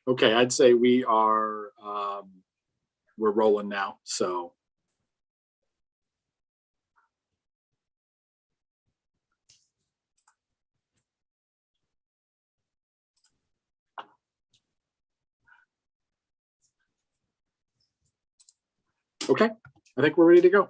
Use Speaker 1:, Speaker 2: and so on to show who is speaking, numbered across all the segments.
Speaker 1: Okay, I'd say we are, we're rolling now, so. Okay, I think we're ready to go.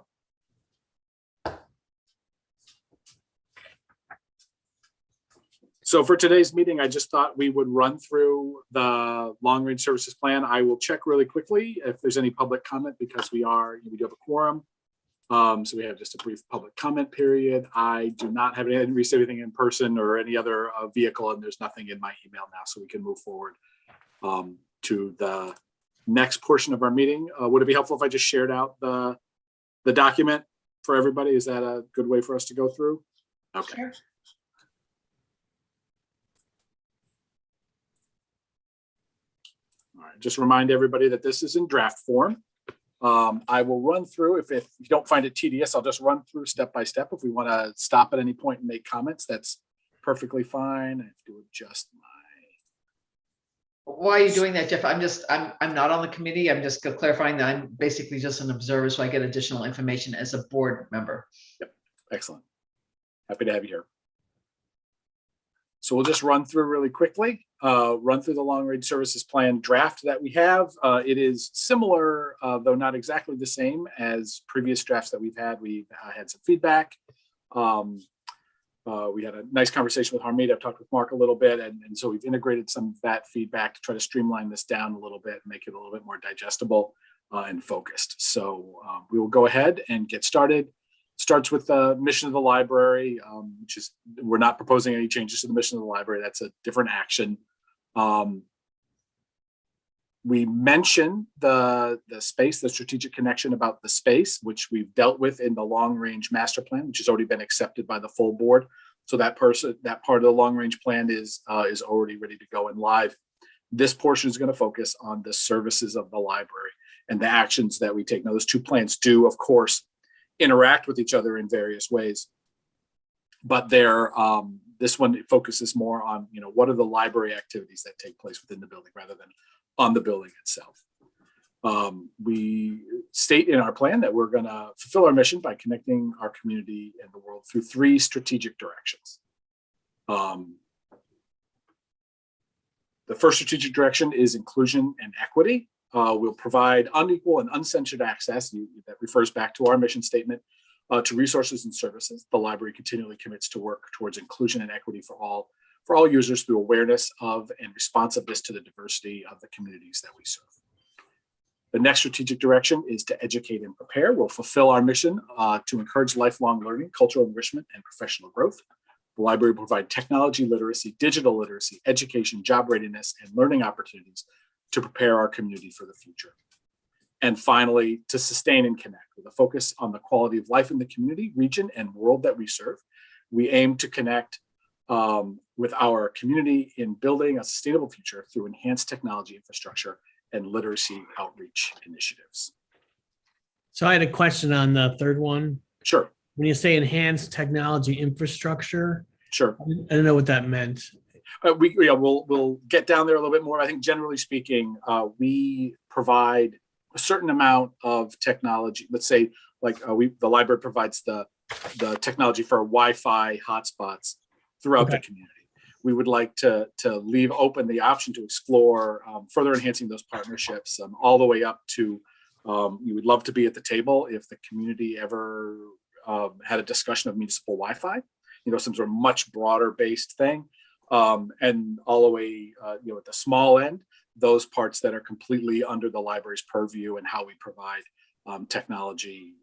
Speaker 1: So for today's meeting, I just thought we would run through the long-range services plan. I will check really quickly if there's any public comment because we do have a quorum. So we have just a brief public comment period. I do not have anything, receive anything in person or any other vehicle, and there's nothing in my email now, so we can move forward to the next portion of our meeting. Would it be helpful if I just shared out the document for everybody? Is that a good way for us to go through? Okay. Sure. All right, just remind everybody that this is in draft form. I will run through, if you don't find it tedious, I'll just run through step by step. If we want to stop at any point and make comments, that's perfectly fine. I have to adjust my.
Speaker 2: Why are you doing that, Jeff? I'm not on the committee. I'm just clarifying that I'm basically just an observer, so I get additional information as a board member.
Speaker 1: Yep, excellent. Happy to have you here. So we'll just run through really quickly, run through the long-range services plan draft that we have. It is similar, though not exactly the same as previous drafts that we've had. We've had some feedback. We had a nice conversation with Harmeet. I've talked with Mark a little bit, and so we've integrated some of that feedback to try to streamline this down a little bit and make it a little bit more digestible and focused. So we will go ahead and get started. Starts with the mission of the library, which is, we're not proposing any changes to the mission of the library. That's a different action. We mention the space, the strategic connection about the space, which we've dealt with in the long-range master plan, which has already been accepted by the full board. So that part of the long-range plan is already ready to go and live. This portion is going to focus on the services of the library and the actions that we take. Now, those two plans do, of course, interact with each other in various ways, but this one focuses more on, what are the library activities that take place within the building rather than on the building itself. We state in our plan that we're going to fulfill our mission by connecting our community and the world through 3 strategic directions. The first strategic direction is inclusion and equity. We'll provide unequal and uncensored access, that refers back to our mission statement, to resources and services. The library continually commits to work towards inclusion and equity for all users through awareness of and responsiveness to the diversity of the communities that we serve. The next strategic direction is to educate and prepare. We'll fulfill our mission to encourage lifelong learning, cultural enrichment, and professional growth. The library will provide technology literacy, digital literacy, education, job readiness, and learning opportunities to prepare our community for the future. And finally, to sustain and connect with a focus on the quality of life in the community, region, and world that we serve. We aim to connect with our community in building a sustainable future through enhanced technology infrastructure and literacy outreach initiatives.
Speaker 3: So I had a question on the third one.
Speaker 1: Sure.
Speaker 3: When you say enhanced technology infrastructure,
Speaker 1: sure,
Speaker 3: I don't know what that meant.
Speaker 1: We'll get down there a little bit more. I think generally speaking, we provide a certain amount of technology. Let's say, like the library provides the technology for Wi-Fi hotspots throughout the community. We would like to leave open the option to explore further enhancing those partnerships, all the way up to we would love to be at the table if the community ever had a discussion of municipal Wi-Fi, some sort of much broader based thing. And all the way, at the small end, those parts that are completely under the library's purview and how we provide technology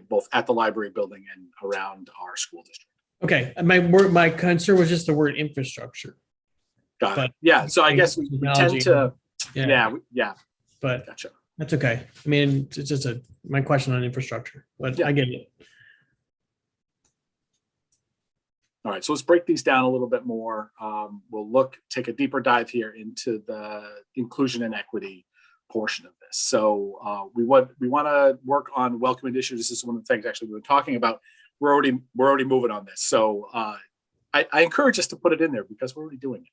Speaker 1: both at the library building and around our school district.
Speaker 3: Okay, my concern was just the word infrastructure.
Speaker 1: Got it. Yeah, so I guess we tend to, yeah.
Speaker 3: But
Speaker 1: gotcha.
Speaker 3: That's okay. I mean, it's just my question on infrastructure, but I get it.
Speaker 1: All right, so let's break these down a little bit more. We'll take a deeper dive here into the inclusion and equity portion of this. So we want to work on welcome initiatives. This is one of the things actually we were talking about. We're already moving on this. So I encourage us to put it in there because we're already doing it.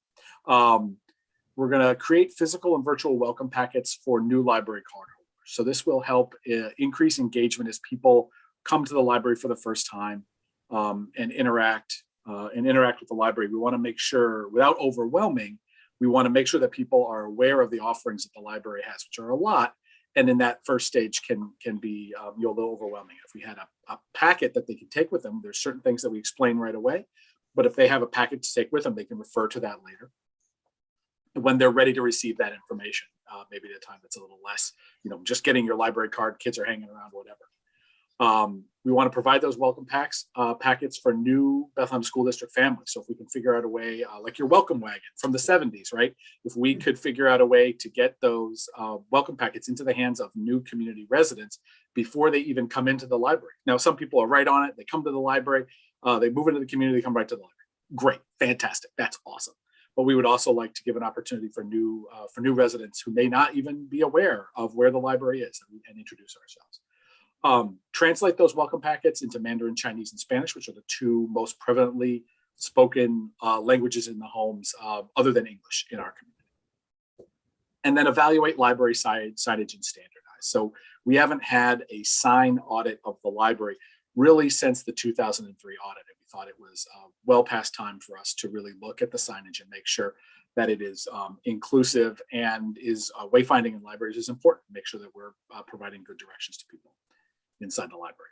Speaker 1: we're going to create physical and virtual welcome packets for new library card holders. So this will help increase engagement as people come to the library for the first time and interact with the library. We want to make sure, without overwhelming, we want to make sure that people are aware of the offerings that the library has, which are a lot. And in that first stage can be a little overwhelming. If we had a packet that they can take with them, there's certain things that we explain right away. But if they have a packet to take with them, they can refer to that later when they're ready to receive that information. Maybe at a time that's a little less, just getting your library card, kids are hanging around, whatever. We want to provide those welcome packets for new Bethlehem School District families. So if we can figure out a way, like your welcome wagon from the 70s, right? If we could figure out a way to get those welcome packets into the hands of new community residents before they even come into the library. Now, some people are right on it. They come to the library, they move into the community, they come right to the library. Great, fantastic, that's awesome. But we would also like to give an opportunity for new residents who may not even be aware of where the library is and introduce ourselves. Translate those welcome packets into Mandarin, Chinese, and Spanish, which are the two most prevalently spoken languages in the homes other than English in our community. And then evaluate library signage and standardize. So we haven't had a sign audit of the library really since the 2003 audit. And we thought it was well past time for us to really look at the signage and make sure that it is inclusive and is wayfinding in libraries is important. Make sure that we're providing good directions to people inside the library,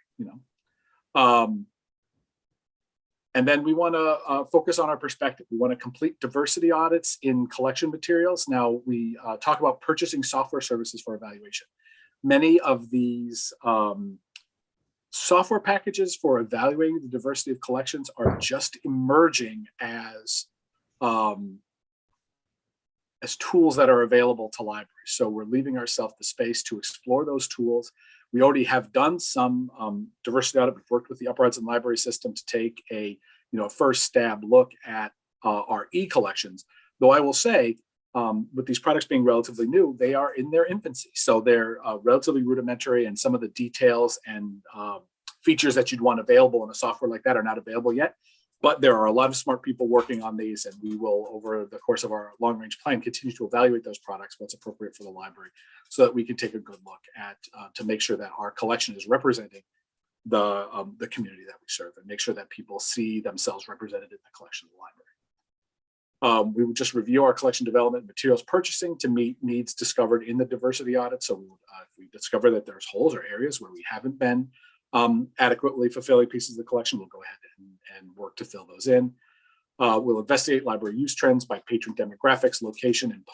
Speaker 1: and then we want to focus on our perspective. We want to complete diversity audits in collection materials. Now we talk about purchasing software services for evaluation. Many of these software packages for evaluating the diversity of collections are just emerging as tools that are available to libraries. So we're leaving ourselves the space to explore those tools. We already have done some diversity audit. We've worked with the Upper Hudson Library System to take a first stab look at our e-collections. Though I will say, with these products being relatively new, they are in their infancy. So they're relatively rudimentary, and some of the details and features that you'd want available in a software like that are not available yet. But there are a lot of smart people working on these, and we will, over the course of our long-range plan, continue to evaluate those products, what's appropriate for the library, so that we can take a good look at to make sure that our collection is representing the community that we serve, and make sure that people see themselves represented in the collection of the library. We would just review our collection development and materials purchasing to meet needs discovered in the diversity audit. So if we discover that there's holes or areas where we haven't been adequately fulfilling pieces of the collection, we'll go ahead and work to fill those in. We'll investigate library use trends by patron demographics, location, and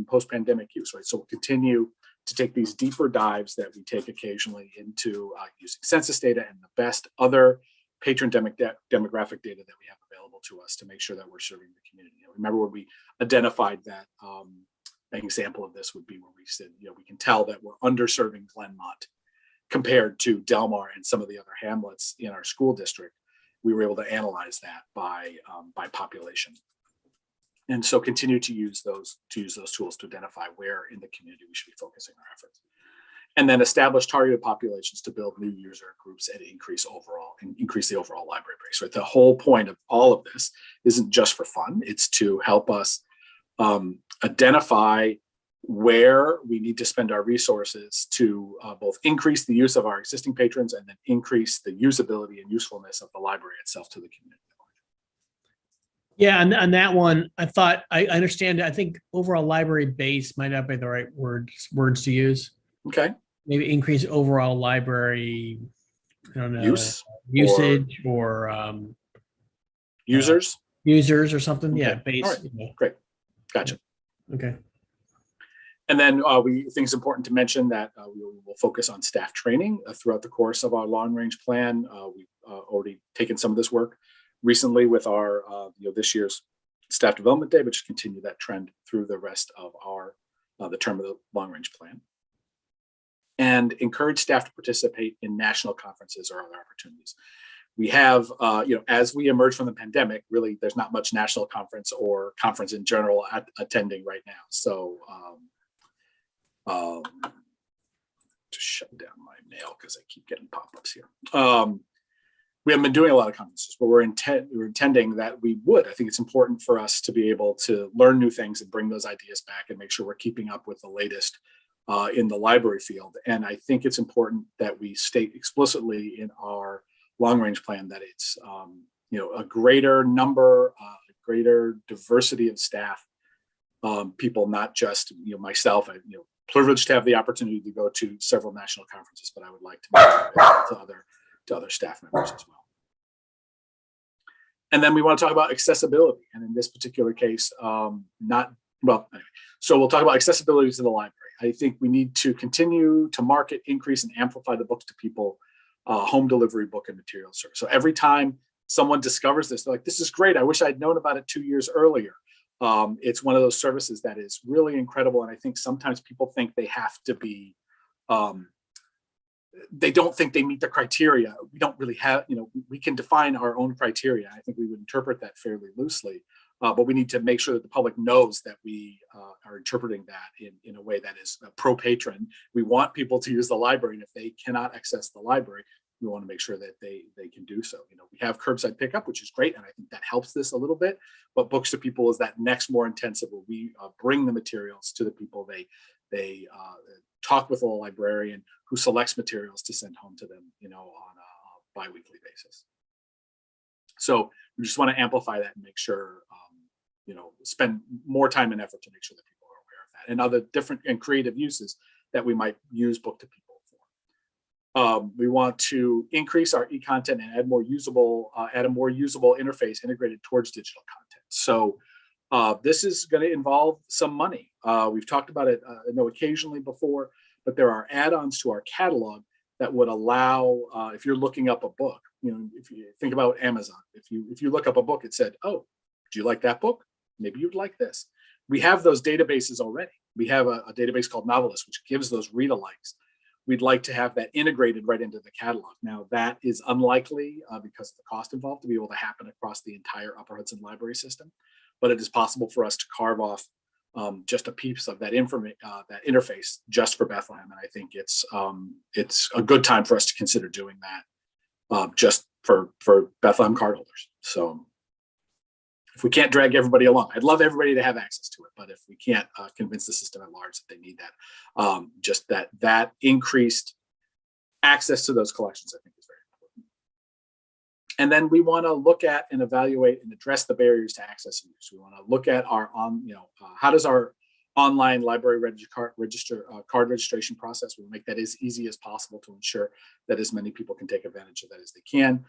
Speaker 1: post-pandemic use, right? So we'll continue to take these deeper dives that we take occasionally into using census data and the best other patron demographic data that we have available to us to make sure that we're serving the community. Remember when we identified that an example of this would be where we said, we can tell that we're underserving Glenmont compared to Delmar and some of the other hamlets in our school district. We were able to analyze that by population, and so continue to use those tools to identify where in the community we should be focusing our efforts, and then establish targeted populations to build new user groups and increase the overall library base. Right, the whole point of all of this isn't just for fun; it's to help us identify where we need to spend our resources to both increase the use of our existing patrons and then increase the usability and usefulness of the library itself to the community.
Speaker 3: Yeah, and on that one, I understand. I think overall library base might not be the right words to use.
Speaker 1: Okay.
Speaker 3: Maybe increase overall library, I don't know,
Speaker 1: usage
Speaker 3: or
Speaker 1: users
Speaker 3: or something.
Speaker 1: Okay.
Speaker 3: Yeah, base.
Speaker 1: Right. Great. Gotcha.
Speaker 3: Okay.
Speaker 1: And then we think it's important to mention that we will focus on staff training throughout the course of our long-range plan. We've already taken some of this work recently with our this year's staff development day, but just continue that trend through the rest of our the term of the long-range plan. And encourage staff to participate in national conferences or other opportunities. We have, as we emerge from the pandemic, really, there's not much national conference or conference in general attending right now. So just shut down my mail because I keep getting pop-ups here. we haven't been doing a lot of conferences, but we're intending that we would. I think it's important for us to be able to learn new things and bring those ideas back and make sure we're keeping up with the latest in the library field. And I think it's important that we state explicitly in our long-range plan that it's a greater number, a greater diversity of staff, people, not just myself. Privileged to have the opportunity to go to several national conferences, but I would like to make it to other staff members as well. And then we want to talk about accessibility. And in this particular case, so we'll talk about accessibility to the library. I think we need to continue to market, increase, and amplify the books to people, home delivery book and material service. So every time someone discovers this, they're like, this is great. I wish I'd known about it 2 years earlier. It's one of those services that is really incredible. And I think sometimes people think they have to be, they don't think they meet the criteria. We don't really have, we can define our own criteria. I think we would interpret that fairly loosely, but we need to make sure that the public knows that we are interpreting that in a way that is pro-patron. We want people to use the library, and if they cannot access the library, we want to make sure that they can do so. We have curbside pickup, which is great, and I think that helps this a little bit. But books to people is that next more intensive, where we bring the materials to the people. They talk with a librarian who selects materials to send home to them, on a biweekly basis. So we just want to amplify that and make sure, spend more time and effort to make sure that people are aware of that and other different and creative uses that we might use book to people for. We want to increase our e-content and add a more usable interface integrated towards digital content. So this is going to involve some money. We've talked about it, I know, occasionally before, but there are add-ons to our catalog that would allow, if you're looking up a book, if you think about Amazon, if you look up a book, it said, oh, do you like that book? Maybe you'd like this. We have those databases already. We have a database called Novelist, which gives those read-alikes. We'd like to have that integrated right into the catalog. Now, that is unlikely because of the cost involved to be able to happen across the entire Upper Hudson library system, but it is possible for us to carve off just a piece of that that interface just for Bethlehem. And I think it's a good time for us to consider doing that just for Bethlehem cardholders. So if we can't drag everybody along, I'd love everybody to have access to it, but if we can't convince the system at large that they need that, just that increased access to those collections, I think, is very important. And then we want to look at and evaluate and address the barriers to access and use. We want to look at our how does our online library card registration process. We'll make that as easy as possible to ensure that as many people can take advantage of that as they can.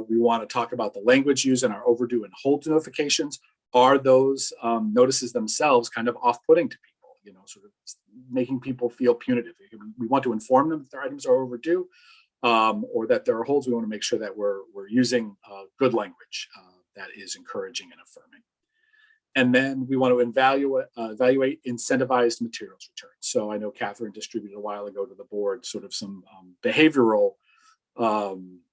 Speaker 1: We want to talk about the language used in our overdue and hold notifications. Are those notices themselves kind of off-putting to people, sort of making people feel punitive? We want to inform them that their items are overdue or that there are holds. We want to make sure that we're using good language that is encouraging and affirming. And then we want to evaluate incentivized materials returns. So I know Catherine distributed a while ago to the board sort of some behavioral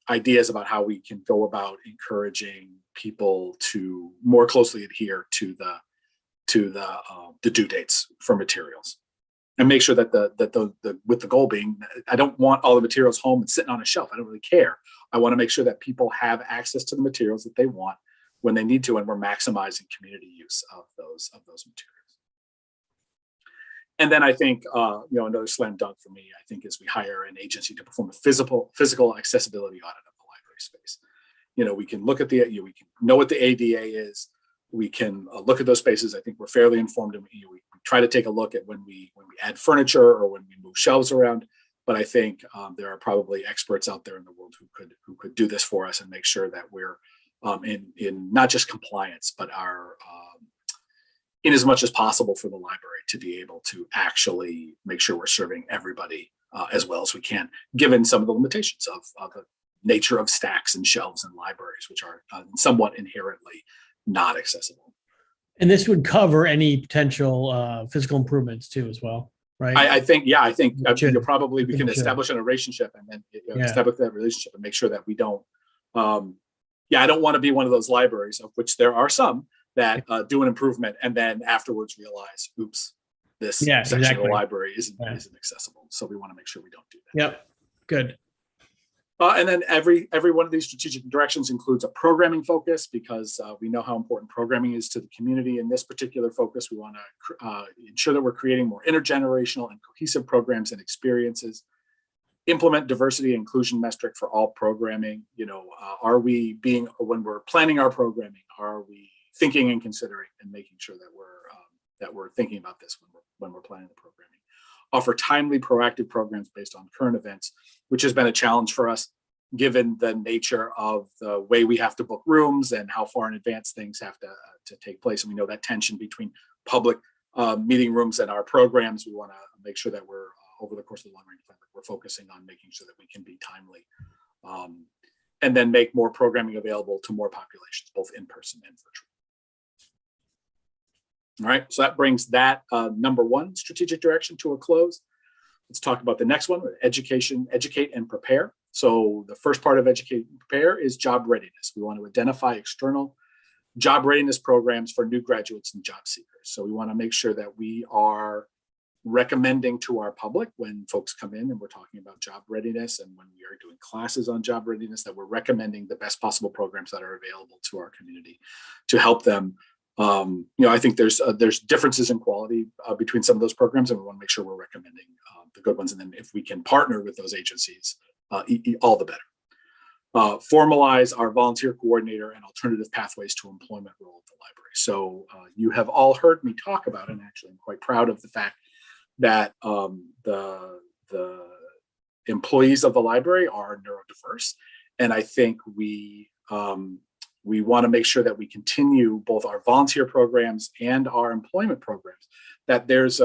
Speaker 1: ideas about how we can go about encouraging people to more closely adhere to the due dates for materials, and make sure that with the goal being, I don't want all the materials home and sitting on a shelf. I don't really care. I want to make sure that people have access to the materials that they want when they need to, and we're maximizing community use of those materials. And then I think, another slam dunk for me, I think, is we hire an agency to perform a physical accessibility audit of the library space. We can look at we can know what the ADA is. We can look at those spaces. I think we're fairly informed, and we try to take a look at when we add furniture or when we move shelves around. But I think there are probably experts out there in the world who could do this for us and make sure that we're in not just compliance, but are in as much as possible for the library to be able to actually make sure we're serving everybody as well as we can, given some of the limitations of the nature of stacks and shelves in libraries, which are somewhat inherently not accessible.
Speaker 3: And this would cover any potential physical improvements too, as well, right?
Speaker 1: I think we can establish a relationship and then establish that relationship and make sure that we don't. I don't want to be one of those libraries, of which there are some, that do an improvement and then afterwards realize, oops, this section of the library isn't accessible. So we want to make sure we don't do that.
Speaker 3: Yep. Good.
Speaker 1: And then every one of these strategic directions includes a programming focus, because we know how important programming is to the community. In this particular focus, we want to ensure that we're creating more intergenerational and cohesive programs and experiences. Implement diversity and inclusion metric for all programming. Are we when we're planning our programming, are we thinking and considering and making sure that we're thinking about this when we're planning the programming? Offer timely, proactive programs based on current events, which has been a challenge for us, given the nature of the way we have to book rooms and how far in advance things have to take place. And we know that tension between public meeting rooms and our programs. We want to make sure that we're, over the course of the long range plan, we're focusing on making sure that we can be timely, and then make more programming available to more populations, both in person and virtual. All right, so that brings that number one strategic direction to a close. Let's talk about the next one: educate and prepare. So the first part of educate and prepare is job readiness. We want to identify external job readiness programs for new graduates and job seekers. So we want to make sure that we are recommending to our public, when folks come in and we're talking about job readiness, and when we are doing classes on job readiness, that we're recommending the best possible programs that are available to our community to help them. I think there's differences in quality between some of those programs, and we want to make sure we're recommending the good ones. And then if we can partner with those agencies, all the better. Formalize our volunteer coordinator and alternative pathways to employment role at the library. So you have all heard me talk about, and actually I'm quite proud of the fact that the employees of the library are neurodiverse. And I think we want to make sure that we continue both our volunteer programs and our employment programs, that there's,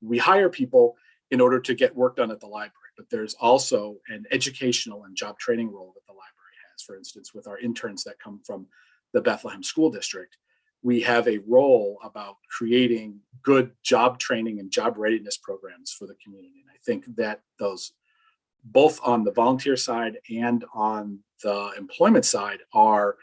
Speaker 1: we hire people in order to get work done at the library, but there's also an educational and job training role that the library has. For instance, with our interns that come from the Bethlehem School District, we have a role about creating good job training and job readiness programs for the community. And I think that those, both on the volunteer side and on the employment side, are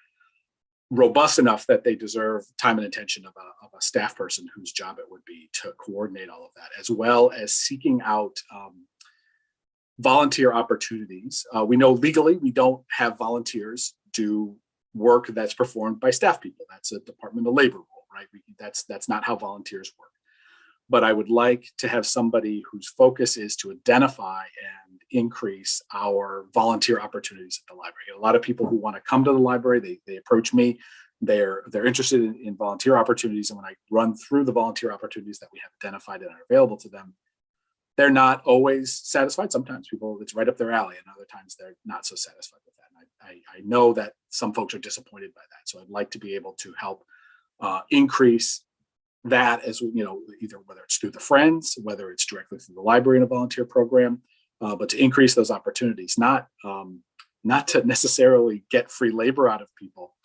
Speaker 1: robust enough that they deserve time and attention of a staff person whose job it would be to coordinate all of that, as well as seeking out volunteer opportunities. We know legally we don't have volunteers do work that's performed by staff people. That's a Department of Labor rule, right? That's not how volunteers work. But I would like to have somebody whose focus is to identify and increase our volunteer opportunities at the library. A lot of people who want to come to the library, they approach me. They're interested in volunteer opportunities, and when I run through the volunteer opportunities that we have identified and are available to them, they're not always satisfied. Sometimes people, it's right up their alley, and other times they're not so satisfied with that. And I know that some folks are disappointed by that. So I'd like to be able to help increase that, as either whether it's through the Friends, whether it's directly through the library in a volunteer program, but to increase those opportunities, not to necessarily get free labor out of people,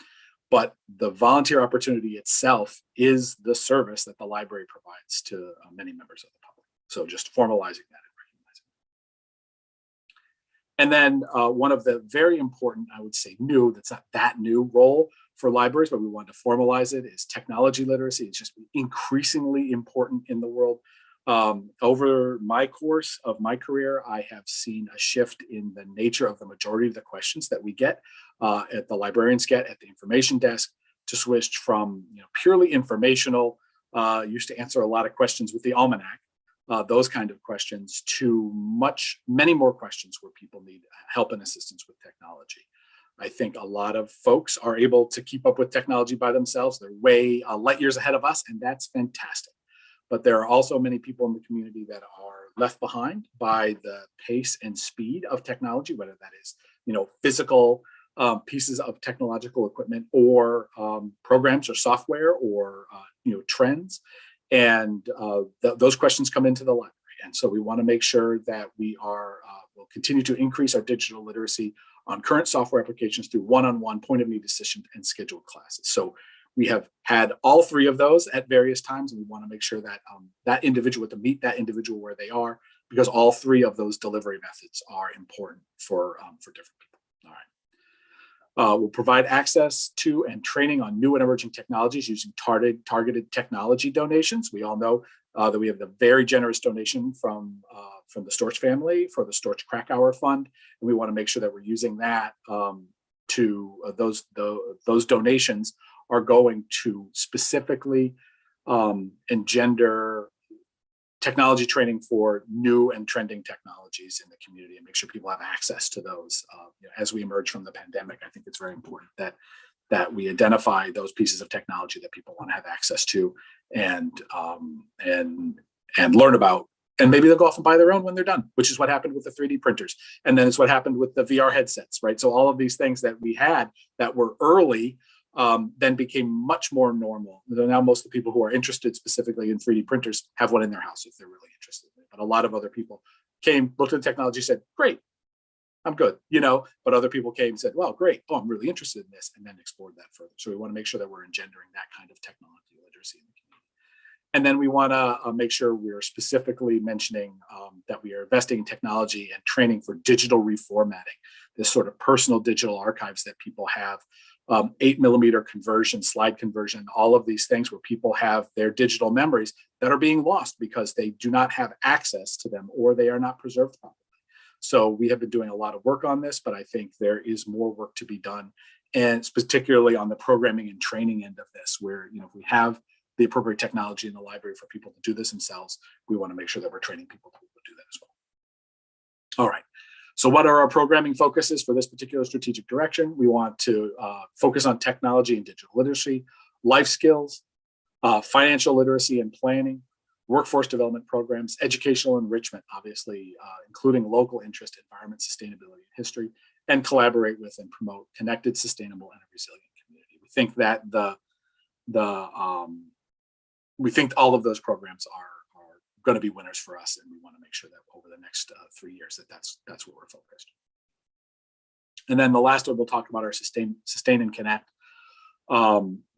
Speaker 1: but the volunteer opportunity itself is the service that the library provides to many members of the public. So just formalizing that and recognizing that. And then one of the very important, I would say new, that's not that new role for libraries, but we want to formalize it, is technology literacy. It's just increasingly important in the world. Over my course of my career, I have seen a shift in the nature of the majority of the questions that we get, at the librarians get at the information desk, to switch from purely informational, used to answer a lot of questions with the almanac, those kind of questions, to many more questions where people need help and assistance with technology. I think a lot of folks are able to keep up with technology by themselves. They're way light years ahead of us, and that's fantastic. But there are also many people in the community that are left behind by the pace and speed of technology, whether that is, physical pieces of technological equipment, or programs or software, or trends. And those questions come into the library. And so we want to make sure that we will continue to increase our digital literacy on current software applications through one-on-one point of need decision and scheduled classes. So we have had all three of those at various times, and we want to make sure that that individual, to meet that individual where they are, because all three of those delivery methods are important for different people. All right. We'll provide access to and training on new and emerging technologies using targeted technology donations. We all know that we have the very generous donation from Storch family for the Storch Krakauer Fund, and we want to make sure that we're using that to those donations are going to specifically engender technology training for new and trending technologies in the community and make sure people have access to those. As we emerge from the pandemic, I think it's very important that we identify those pieces of technology that people want to have access to and learn about. And maybe they'll go off and buy their own when they're done, which is what happened with the 3D printers. And then it's what happened with the VR headsets, right? So all of these things that we had that were early then became much more normal. Now most of the people who are interested specifically in 3D printers have one in their house if they're really interested in it. But a lot of other people came, looked at the technology, said, great, I'm good, but other people came and said, well, great, oh, I'm really interested in this, and then explored that further. So we want to make sure that we're engendering that kind of technology literacy in the community. And then we want to make sure we're specifically mentioning that we are investing in technology and training for digital reformatting, this sort of personal digital archives that people have, 8mm conversion, slide conversion, all of these things where people have their digital memories that are being lost because they do not have access to them or they are not preserved properly. So we have been doing a lot of work on this, but I think there is more work to be done, and particularly on the programming and training end of this, where if we have the appropriate technology in the library for people to do this themselves, we want to make sure that we're training people to do that as well. All right. So what are our programming focuses for this particular strategic direction? We want to focus on technology and digital literacy, life skills, financial literacy and planning, workforce development programs, educational enrichment, obviously, including local interest, environment, sustainability, and history, and collaborate with and promote connected, sustainable, and a resilient community. We think that we think all of those programs are going to be winners for us, and we want to make sure that over the next 3 years that's where we're focused. And then the last one, we'll talk about our sustain and connect. We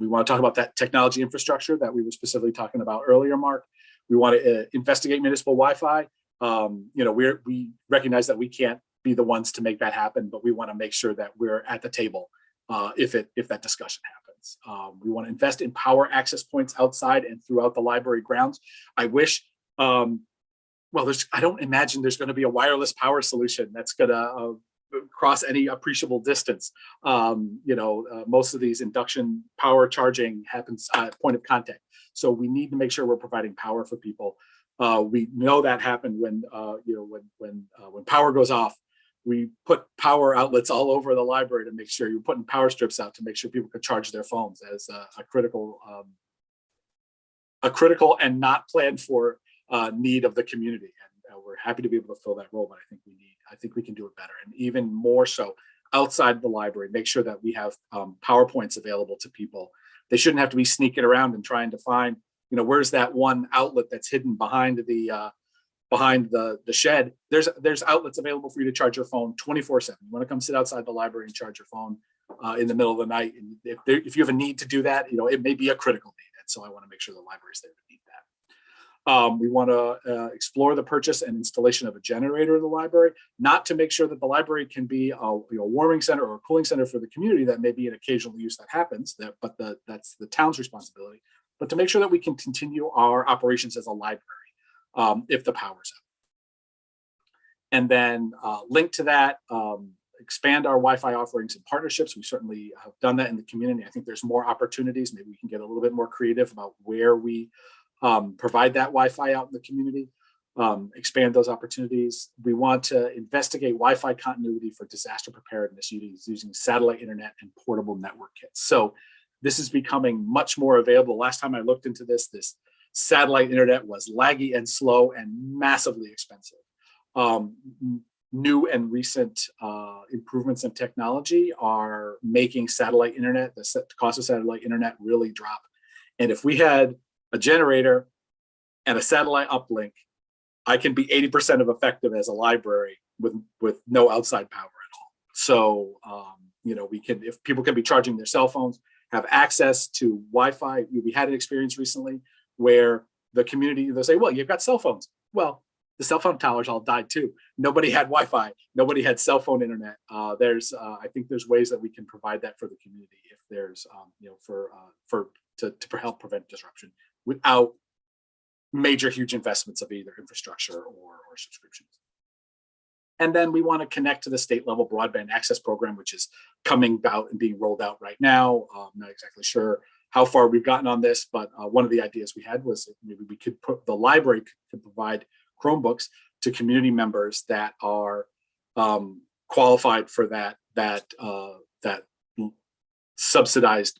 Speaker 1: want to talk about that technology infrastructure that we were specifically talking about earlier, Mark. We want to investigate municipal Wi-Fi. We recognize that we can't be the ones to make that happen, but we want to make sure that we're at the table if that discussion happens. We want to invest in power access points outside and throughout the library grounds. I wish, I don't imagine there's going to be a wireless power solution that's going to cross any appreciable distance. Most of these induction power charging happens at point of contact. So we need to make sure we're providing power for people. We know that happened when power goes off. We put power outlets all over the library to make sure you're putting power strips out to make sure people could charge their phones as a critical and not planned for need of the community. And we're happy to be able to fill that role, but I think we can do it better, and even more so outside the library. Make sure that we have PowerPoints available to people. They shouldn't have to be sneaking around and trying to find, where's that one outlet that's hidden behind the shed. There's outlets available for you to charge your phone 24/7. You want to come sit outside the library and charge your phone in the middle of the night, and if you have a need to do that, it may be a critical need, and so I want to make sure the library's there to meet that. We want to explore the purchase and installation of a generator in the library, not to make sure that the library can be a warming center or a cooling center for the community. That may be an occasional use that happens, but that's the town's responsibility. But to make sure that we can continue our operations as a library if the power's out. And then linked to that, expand our Wi-Fi offerings and partnerships. We certainly have done that in the community. I think there's more opportunities. Maybe we can get a little bit more creative about where we provide that Wi-Fi out in the community, expand those opportunities. We want to investigate Wi-Fi continuity for disaster preparedness using satellite internet and portable network kits. So this is becoming much more available. Last time I looked into this satellite internet was laggy and slow and massively expensive. New and recent improvements in technology are making satellite internet, the cost of satellite internet really drop. And if we had a generator and a satellite uplink, I can be 80% of effective as a library with no outside power at all. So, if people can be charging their cell phones, have access to Wi-Fi. We had an experience recently where the community, they'll say, well, you've got cell phones. Well, the cell phone towers all died too. Nobody had Wi-Fi. Nobody had cell phone internet. I think there's ways that we can provide that for the community if there's, to help prevent disruption without major, huge investments of either infrastructure or subscriptions. And then we want to connect to the state level broadband access program, which is coming out and being rolled out right now. I'm not exactly sure how far we've gotten on this, but one of the ideas we had was maybe we could put the library could provide Chromebooks to community members that are qualified for that subsidized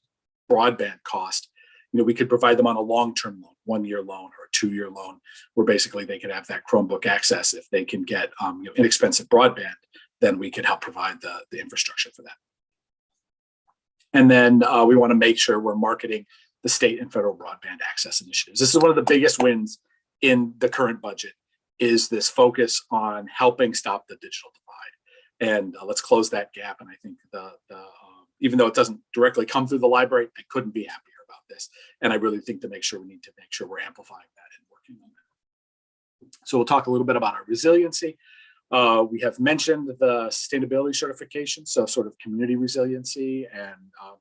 Speaker 1: broadband cost. We could provide them on a long-term loan, 1-year loan or a 2-year loan, where basically they could have that Chromebook access. If they can get inexpensive broadband, then we could help provide the infrastructure for that. And then we want to make sure we're marketing the state and federal broadband access initiatives. This is one of the biggest wins in the current budget, is this focus on helping stop the digital divide. And let's close that gap. And I think even though it doesn't directly come through the library, I couldn't be happier about this. And I really think we need to make sure we're amplifying that and working on that. So we'll talk a little bit about our resiliency. We have mentioned the sustainability certification, so sort of community resiliency and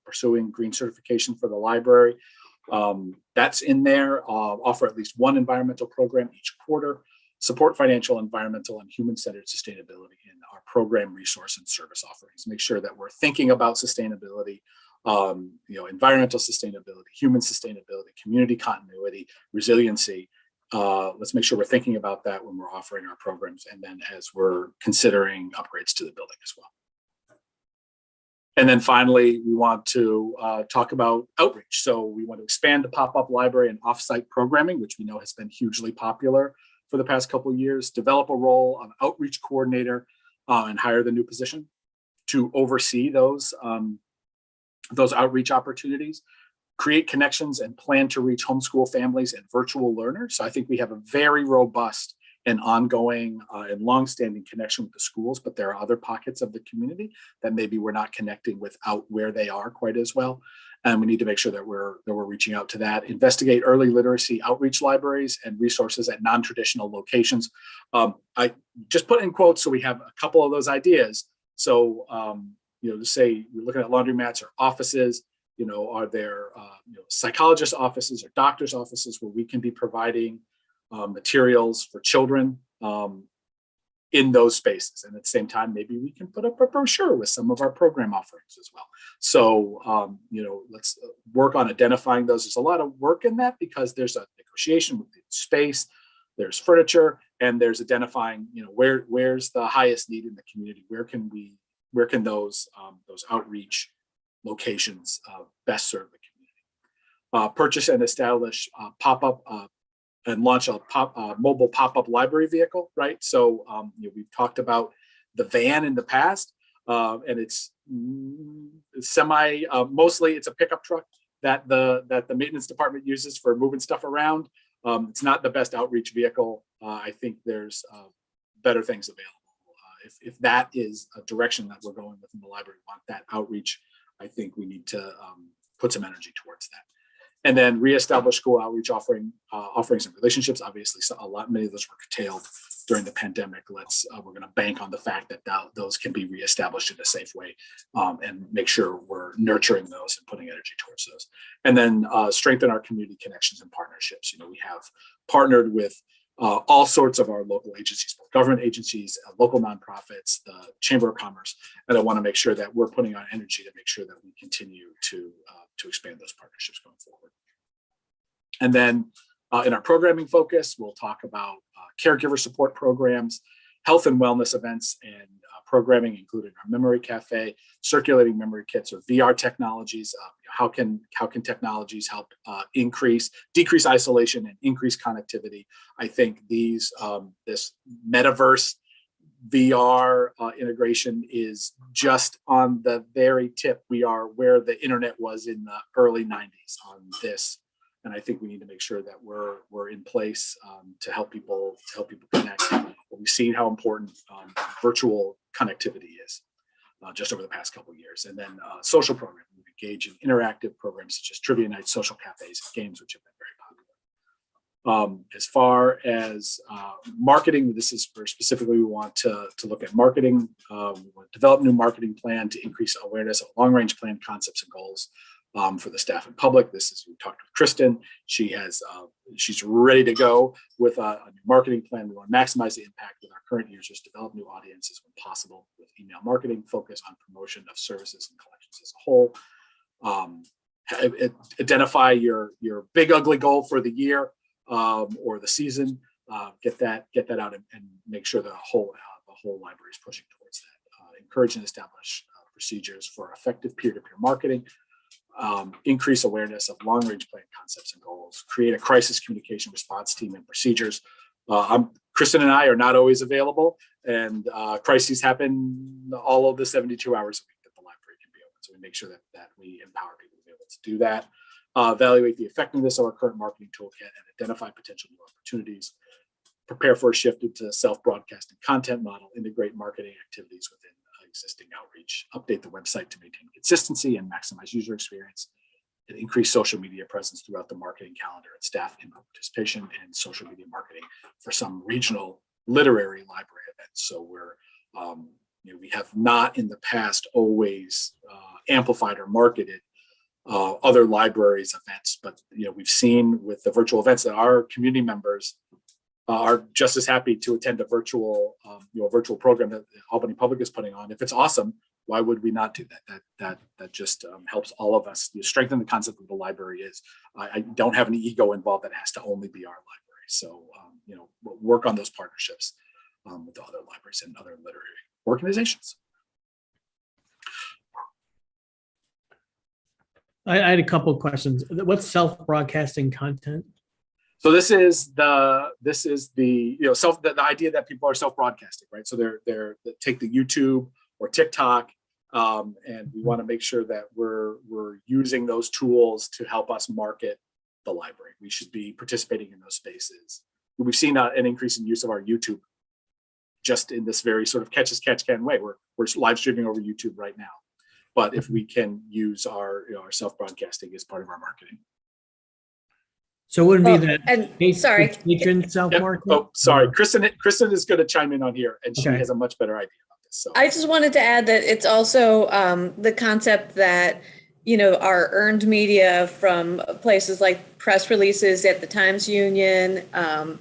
Speaker 1: pursuing green certification for the library. That's in there. Offer at least one environmental program each quarter. Support financial, environmental, and human-centered sustainability in our program, resource, and service offerings. Make sure that we're thinking about sustainability, environmental sustainability, human sustainability, community continuity, resiliency. Let's make sure we're thinking about that when we're offering our programs, and then as we're considering upgrades to the building as well. And then finally, we want to talk about outreach. So we want to expand the pop-up library and offsite programming, which we know has been hugely popular for the past couple of years. Develop a role of outreach coordinator and hire the new position to oversee those outreach opportunities. Create connections and plan to reach homeschool families and virtual learners. So I think we have a very robust and ongoing and longstanding connection with the schools, but there are other pockets of the community that maybe we're not connecting with out where they are quite as well. And we need to make sure that we're reaching out to that. Investigate early literacy outreach libraries and resources at non-traditional locations. I just put in quotes, so we have a couple of those ideas. So, to say we're looking at laundromats or offices, are there psychologist offices or doctor's offices where we can be providing materials for children in those spaces? And at the same time, maybe we can put up a brochure with some of our program offerings as well. So, let's work on identifying those. There's a lot of work in that because there's a negotiation with the space, there's furniture, and there's identifying, where's the highest need in the community? Where can those outreach locations best serve the community? Purchase and establish pop-up and launch a mobile pop-up library vehicle, right? So we've talked about the van in the past, and it's mostly it's a pickup truck that the maintenance department uses for moving stuff around. It's not the best outreach vehicle. I think there's better things available. If that is a direction that we're going within the library, we want that outreach, I think we need to put some energy towards that. And then reestablish school outreach offerings and relationships. Obviously, many of those were curtailed during the pandemic. We're going to bank on the fact that those can be reestablished in a safe way, and make sure we're nurturing those and putting energy towards those. And then strengthen our community connections and partnerships. We have partnered with all sorts of our local agencies, both government agencies, local nonprofits, the Chamber of Commerce, and I want to make sure that we're putting on energy to make sure that we continue to expand those partnerships going forward. And then in our programming focus, we'll talk about caregiver support programs, health and wellness events, and programming, including our memory cafe, circulating memory kits, or VR technologies. How can technologies help decrease isolation and increase connectivity? I think this metaverse VR integration is just on the very tip. We are where the internet was in the early 90s on this. And I think we need to make sure that we're in place to help people connect. We've seen how important virtual connectivity is just over the past couple of years. And then social programming. We engage in interactive programs such as trivia nights, social cafes, and games, which have been very popular. As far as marketing, this is where specifically we want to look at marketing. We want to develop new marketing plan to increase awareness of long-range plan concepts and goals for the staff and public. This is, we talked with Kristen. She's ready to go with a new marketing plan. We want to maximize the impact with our current users, develop new audiences when possible with email marketing, focus on promotion of services and collections as a whole. Identify your big ugly goal for the year or the season. Get that out and make sure the whole library is pushing towards that. Encourage and establish procedures for effective peer-to-peer marketing. Increase awareness of long-range plan concepts and goals. Create a crisis communication response team and procedures. Kristen and I are not always available, and crises happen all of the 72 hours a week that the library can be open. So we make sure that we empower people to be able to do that. Evaluate the effectiveness of our current marketing toolkit and identify potential new opportunities. Prepare for a shift into self-broadcasting content model. Integrate marketing activities within existing outreach. Update the website to maintain consistency and maximize user experience. And increase social media presence throughout the marketing calendar and staff input participation in social media marketing for some regional literary library events. So we have not in the past always amplified or marketed other libraries events, but we've seen with the virtual events that our community members are just as happy to attend a virtual program that Albany Public is putting on. If it's awesome, why would we not do that? That just helps all of us strengthen the concept of the library is. I don't have any ego involved that has to only be our library. So work on those partnerships with the other libraries and other literary organizations.
Speaker 3: I had a couple of questions. What's self-broadcasting content?
Speaker 1: So this is the the idea that people are self-broadcasting, right? So they take the YouTube or TikTok, and we want to make sure that we're using those tools to help us market the library. We should be participating in those spaces. We've seen an increase in use of our YouTube just in this very sort of catch as catch can way. We're live streaming over YouTube right now, but if we can use our self-broadcasting as part of our marketing.
Speaker 3: So it wouldn't be that.
Speaker 4: And sorry,
Speaker 3: patron self-marketing?
Speaker 1: Oh, sorry. Kristen is going to chime in on here, and she has a much better idea about this. So
Speaker 4: I just wanted to add that it's also the concept that, our earned media from places like press releases at the Times Union,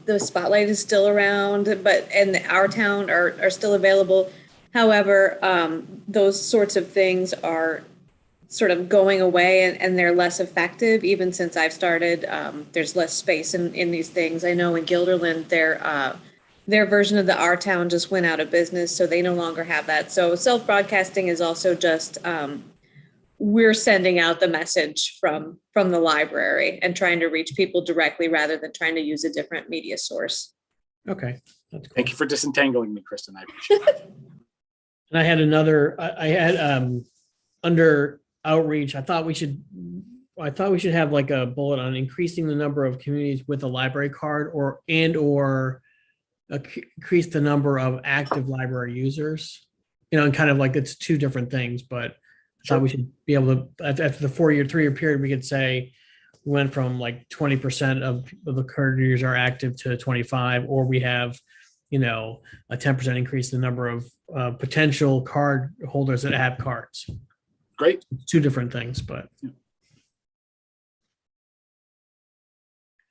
Speaker 4: the Spotlight is still around, but in our town are still available. However, those sorts of things are sort of going away and they're less effective. Even since I've started, there's less space in these things. I know in Guilderland, their version of the Our Town just went out of business, so they no longer have that. So self-broadcasting is also just, we're sending out the message from the library and trying to reach people directly rather than trying to use a different media source.
Speaker 3: Okay. That's cool.
Speaker 1: Thank you for disentangling me, Kristen. I appreciate it.
Speaker 3: And I had under outreach, I thought we should have like a bullet on increasing the number of communities with a library card or increase the number of active library users, and kind of like it's two different things, but I thought we should be able to, after the 3-year period, we could say we went from like 20% of the current users are active to 25, or we have, a 10% increase in the number of potential card holders that have cards.
Speaker 1: Great.
Speaker 3: Two different things, but.
Speaker 1: Well,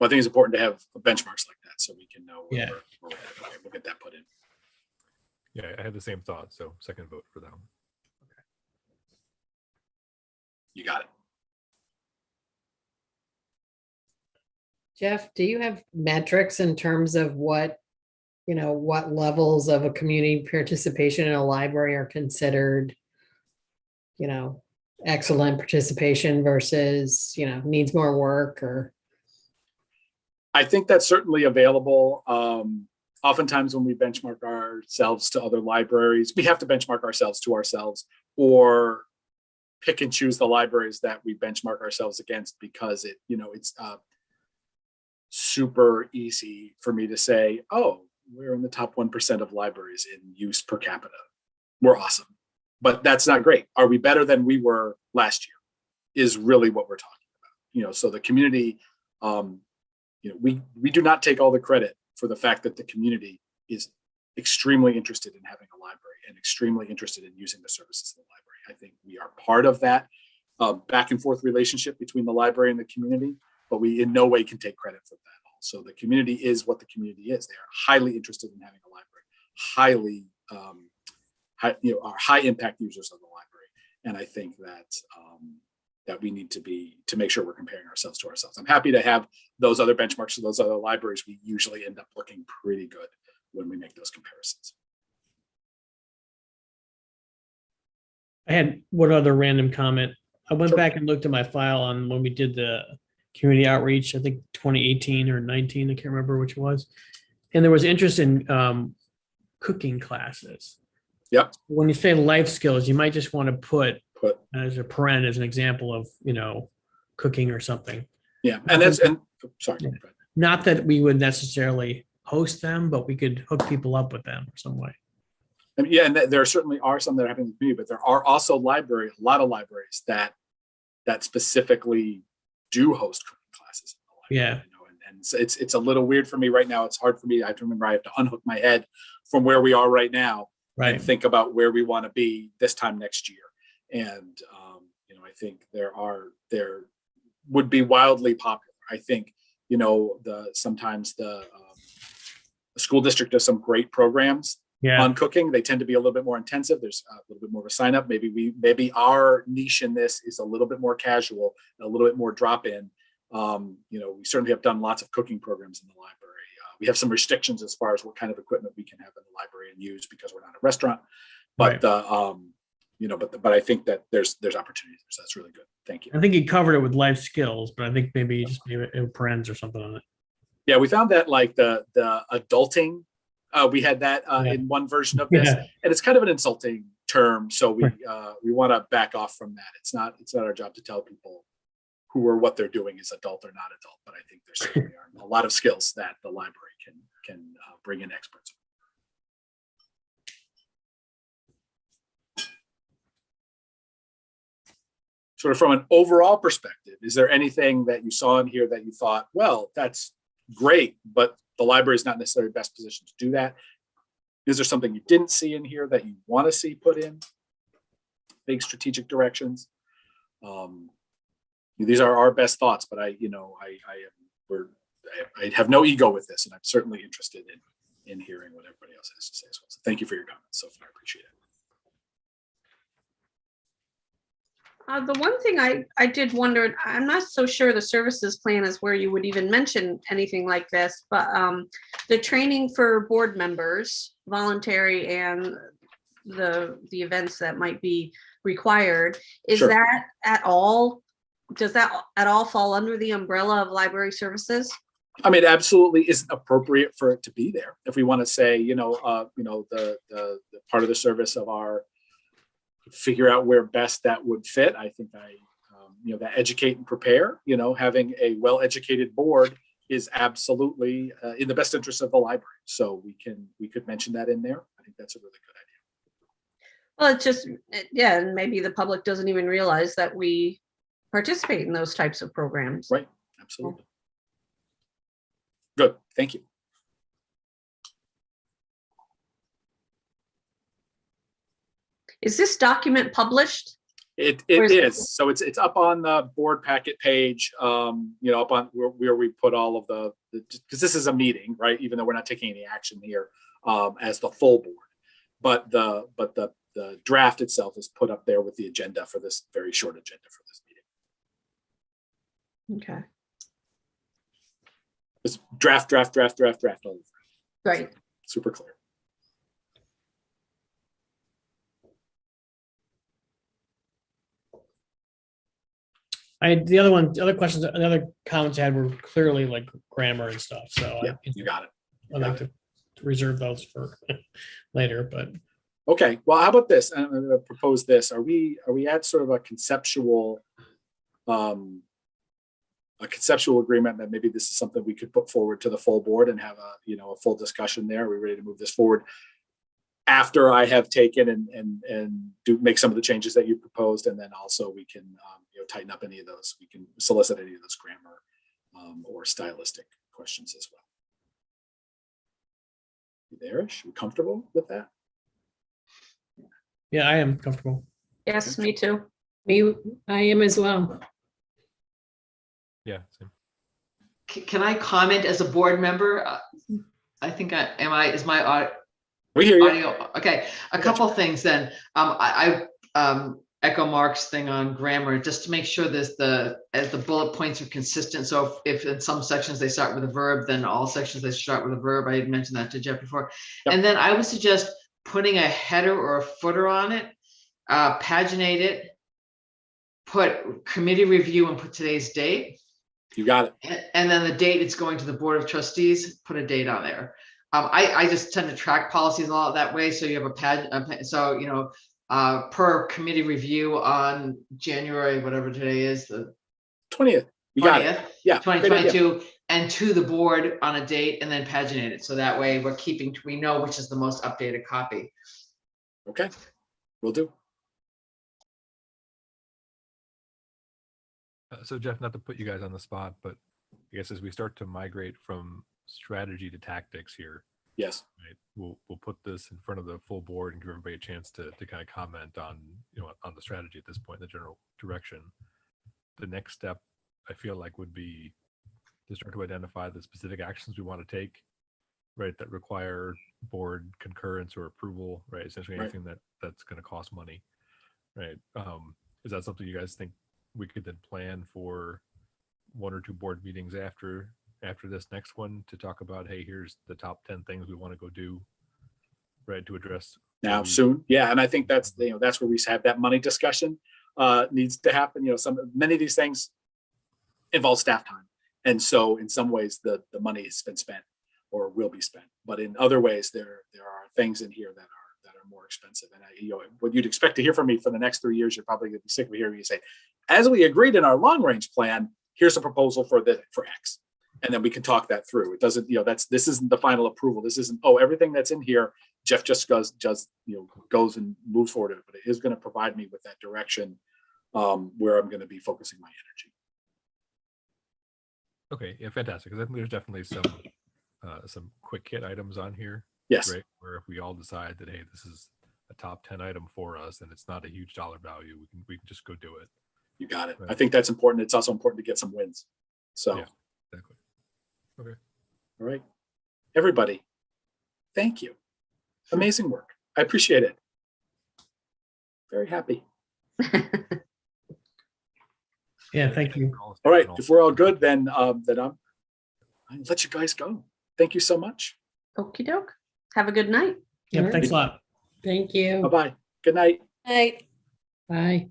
Speaker 1: I think it's important to have benchmarks like that so we can know where we're at. Okay, we'll get that put in.
Speaker 5: Yeah, I had the same thought, so second vote for that one.
Speaker 1: Okay. You got it.
Speaker 6: Jeff, do you have metrics in terms of what levels of a community participation in a library are considered, excellent participation versus, needs more work? Or
Speaker 1: I think that's certainly available. Oftentimes when we benchmark ourselves to other libraries, we have to benchmark ourselves to ourselves or pick and choose the libraries that we benchmark ourselves against, because it's super easy for me to say, oh, we're in the top 1% of libraries in use per capita. We're awesome. But that's not great. Are we better than we were last year is really what we're talking about. So the community, we do not take all the credit for the fact that the community is extremely interested in having a library and extremely interested in using the services of the library. I think we are part of that back and forth relationship between the library and the community, but we in no way can take credit for that. So the community is what the community is. They are highly interested in having a library, are high impact users of the library. And I think that that we need to make sure we're comparing ourselves to ourselves. I'm happy to have those other benchmarks to those other libraries. We usually end up looking pretty good when we make those comparisons.
Speaker 3: I had one other random comment. I went
Speaker 1: Sure.
Speaker 3: back and looked at my file on when we did the community outreach, I think 2018 or 19, I can't remember which it was. And there was interest in cooking classes.
Speaker 1: Yep.
Speaker 3: When you say life skills, you might just want to put
Speaker 1: Put
Speaker 3: as a paren as an example of, cooking or something.
Speaker 1: yeah, sorry.
Speaker 3: Yeah. Not that we would necessarily host them, but we could hook people up with them some way.
Speaker 1: Yeah, and there certainly are some that are happening with me, but there are also a lot of libraries that specifically do host cooking classes.
Speaker 3: Yeah.
Speaker 1: And so it's a little weird for me right now. It's hard for me. I have to remember I have to unhook my head from where we are right now and think about where we want to be this time next year. And I think there would be wildly popular. I think sometimes the school district does some great programs on cooking. They tend to be a little bit more intensive. There's a little bit more of a sign up. Maybe our niche in this is a little bit more casual, a little bit more drop in. We certainly have done lots of cooking programs in the library. We have some restrictions as far as what kind of equipment we can have in the library and use because we're not a restaurant. But but I think that there's opportunities. So that's really good. Thank you.
Speaker 3: I think you covered it with life skills, but I think maybe just parens or something on it.
Speaker 1: Yeah, we found that like the adulting, we had that in one version of this, and it's kind of an insulting term. So we want to back off from that. It's not our job to tell people who or what they're doing is adult or not adult. But I think there certainly are a lot of skills that the library can bring in experts. Sort of from an overall perspective, is there anything that you saw in here that you thought, well, that's great, but the library is not necessarily best positioned to do that? Is there something you didn't see in here that you want to see put in? Big strategic directions. These are our best thoughts, but I have no ego with this, and I'm certainly interested in hearing what everybody else has to say as well. So thank you for your comments, Sophie. I appreciate it.
Speaker 7: The one thing I did wonder, I'm not so sure the services plan is where you would even mention anything like this, but the training for board members, voluntary, and the events that might be required, is
Speaker 1: Sure.
Speaker 7: that at all, does that at all fall under the umbrella of library services?
Speaker 1: I mean, absolutely isn't appropriate for it to be there. If we want to say, the part of the service of our figure out where best that would fit. I think that educate and prepare, having a well-educated board is absolutely in the best interest of the library. So we could mention that in there. I think that's a really good idea.
Speaker 7: Well, it's just, and maybe the public doesn't even realize that we participate in those types of programs.
Speaker 1: Right. Absolutely. Good. Thank you.
Speaker 7: Is this document published?
Speaker 1: It is. So it's up on the board packet page, up on where we put all of the because this is a meeting, right? Even though we're not taking any action here as the full board, but the draft itself is put up there with the agenda for this very short agenda for this meeting.
Speaker 7: Okay.
Speaker 1: It's draft all over.
Speaker 7: Great.
Speaker 1: Super clear.
Speaker 3: The other questions, the other comments I had were clearly like grammar and stuff. So
Speaker 1: Yeah, you got it.
Speaker 3: I'd like to reserve those for later, but.
Speaker 1: Okay, well, how about this? I'm going to propose this. Are we at sort of a conceptual agreement that maybe this is something we could put forward to the full board and have a full discussion there? Are we ready to move this forward after I have taken and make some of the changes that you proposed, and then also we can tighten up any of those. We can solicit any of those grammar or stylistic questions as well. You there? Are you comfortable with that?
Speaker 3: Yeah, I am comfortable.
Speaker 7: Yes, me too.
Speaker 6: I am as well.
Speaker 5: Yeah, same.
Speaker 2: Can I comment as a board member? I think is my
Speaker 1: We hear you.
Speaker 2: audio, okay, a
Speaker 1: I got
Speaker 2: couple things then. I echo Mark's thing on grammar, just to make sure as the bullet points are consistent. So if in some sections they start with a verb, then all sections they start with a verb. I had mentioned that to Jeff before.
Speaker 1: Yep.
Speaker 2: And then I would suggest putting a header or a footer on it, paginate it, put committee review and put today's date.
Speaker 1: You got it.
Speaker 2: And then the date it's going to the Board of Trustees, put a date on there. I just tend to track policies a lot that way. So you have so, you know, per committee review on January, whatever today is, the
Speaker 1: 20th. You got it.
Speaker 2: 20th,
Speaker 1: Yeah. great idea.
Speaker 2: 2022, and to the board on a date, and then paginate it. So that way we know which is the most updated copy.
Speaker 1: Okay. Will do.
Speaker 5: So Jeff, not to put you guys on the spot, but I guess as we start to migrate from strategy to tactics here,
Speaker 1: Yes.
Speaker 5: right, we'll put this in front of the full board and give everybody a chance to kind of comment on, you know, on the strategy at this point, the general direction. The next step I feel like would be to start to identify the specific actions we want to take, right, that require board concurrence or approval, right? Essentially
Speaker 1: Right.
Speaker 5: anything that's going to cost money, right? Is that something you guys think we could then plan for one or two board meetings after this next one to talk about, hey, here's the top 10 things we want to go do, right, to address
Speaker 1: Now
Speaker 5: maybe-
Speaker 1: soon. Yeah. And I think that's, you know, that's where we have that money discussion needs to happen. You know, many of these things involve staff time. And so in some ways the money has been spent or will be spent, but in other ways there are things in here that are more expensive. And you know, what you'd expect to hear from me for the next 3 years, you're probably going to be sick of hearing me say, as we agreed in our long range plan, here's a proposal for X. And then we can talk that through. It doesn't, you know, this isn't the final approval. This isn't, everything that's in here, Jeff just goes and moves forward, but it is going to provide me with that direction where I'm going to be focusing my energy.
Speaker 5: Okay, yeah, fantastic. Because I think there's definitely some quick hit items on here,
Speaker 1: Yes.
Speaker 5: right? Where if we all decide that, hey, this is a top 10 item for us and it's not a huge dollar value, we can just go do it.
Speaker 1: You got it.
Speaker 5: Right.
Speaker 1: I think that's important. It's also important to get some wins. So,
Speaker 5: Yeah. Exactly. Okay.
Speaker 1: all right, everybody, thank you. Amazing work. I appreciate it. Very happy.
Speaker 3: Yeah, thank you.
Speaker 1: All right, if we're all good, then I'll let you guys go. Thank you so much.
Speaker 7: Okey doke. Have a good night.
Speaker 3: Yeah, thanks a lot.
Speaker 6: Thank you.
Speaker 1: Bye-bye. Good night.
Speaker 4: Right.
Speaker 6: Bye.